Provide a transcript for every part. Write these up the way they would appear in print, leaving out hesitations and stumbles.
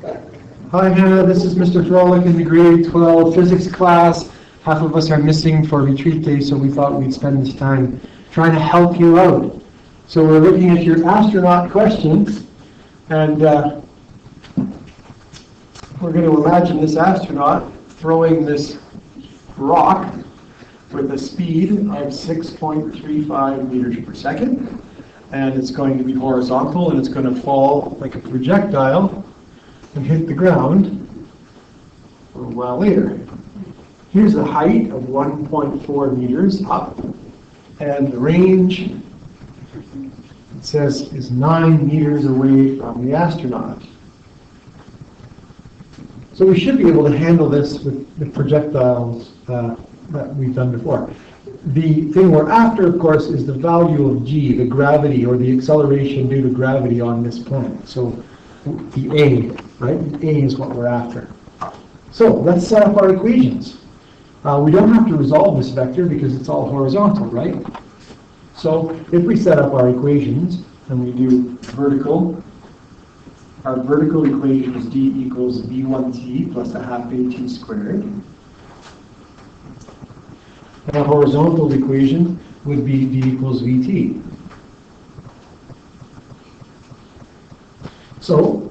Hi Hannah, this is Mr. Frolick in the grade 12 physics class. Half of us are missing for retreat day, so we thought we'd spend this time trying to help you out. So we're looking at your astronaut questions, and we're going to imagine this astronaut throwing this rock with a speed of 6.35 meters per second, and it's going to be horizontal, and it's going to fall like a projectile and hit the ground a little while later. Here's the height of 1.4 meters up, and the range, it says, is 9 meters away from the astronaut. So we should be able to handle this with the projectiles that we've done before. The thing we're after, of course, is the value of g, the gravity or the acceleration due to gravity on this planet. So the A, right? The A is what we're after. So let's set up our equations. We don't have to resolve this vector because it's all horizontal, right? So if we set up our equations and we do vertical, our vertical equation is d equals v1t plus a half at squared. And our horizontal equation would be v equals vt. So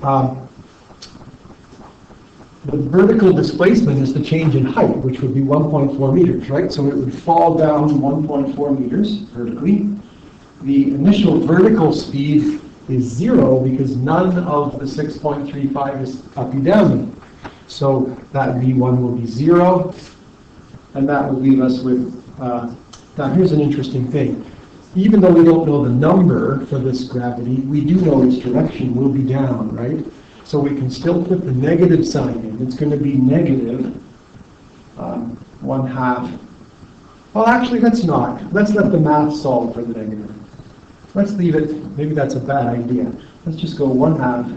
the vertical displacement is the change in height, which would be 1.4 meters, right? So it would fall down 1.4 meters vertically. The initial vertical speed is 0 because none of the 6.35 is up-y-down. So that v1 will be 0, and that will leave us with, now here's an interesting thing. Even though we don't know the number for this gravity, we do know its direction will be down, right? So we can still put the negative sign in. It's going to be negative 1/2. Well, actually, let's not. Let's let the math solve for the negative. Let's leave it. Maybe that's a bad idea. Let's just go 1/2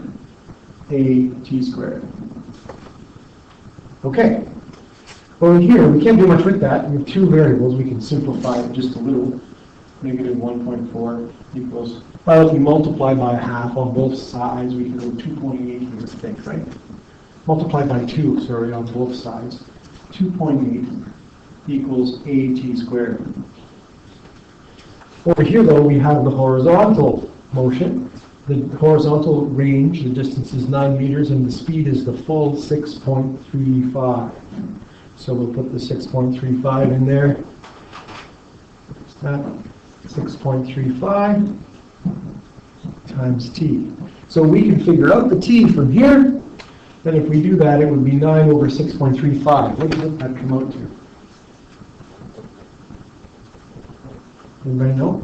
at squared. Okay. Over here, we can't do much with that. We have two variables. We can simplify it just a little. Negative 1.4 equals, well, if we multiply by 1/2 on both sides, we can go 2.8 here, I think, right? Multiply by 2, sorry, on both sides. 2.8 equals at squared. Over here, though, we have the horizontal motion. The horizontal range, the distance is 9 meters, and the speed is the full 6.35. So we'll put the 6.35 in there. What's that? 6.35 times t. So we can figure out the t from here. Then if we do that, it would be 9 over 6.35. What does that come out to? Anybody know?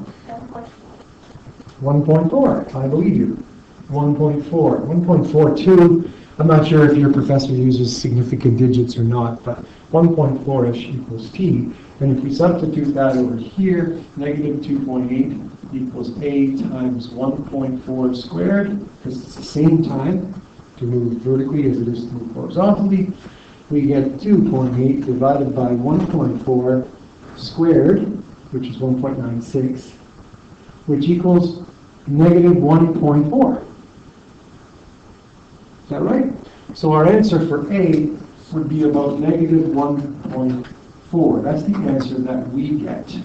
1.4. I believe you. 1.4. 1.42. I'm not sure if your professor uses significant digits or not, but 1.4-ish equals t. And if we substitute that over here, negative 2.8 equals a times 1.4 squared, because it's the same time to move vertically as it is to move horizontally. We get 2.8 divided by 1.4 squared, which is 1.96, which equals negative 1.4. Is that right? So our answer for A would be about negative 1.4. That's the answer that we get.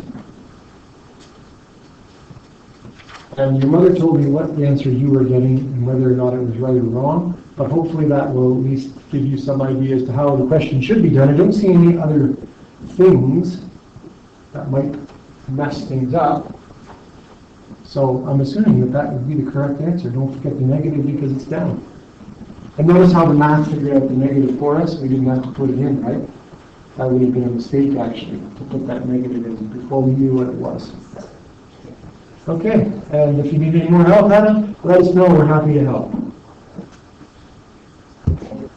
And your mother told me what answer you were getting and whether or not it was right or wrong, but hopefully that will at least give you some idea as to how the question should be done. I don't see any other things that might mess things up. So I'm assuming that that would be the correct answer. Don't forget the negative because it's down. And notice how the math figured out the negative for us. We didn't have to put it in, right? That would have been a mistake, actually, to put that negative in before we knew what it was. Okay, and if you need any more help, Hannah, let us know. We're happy to help.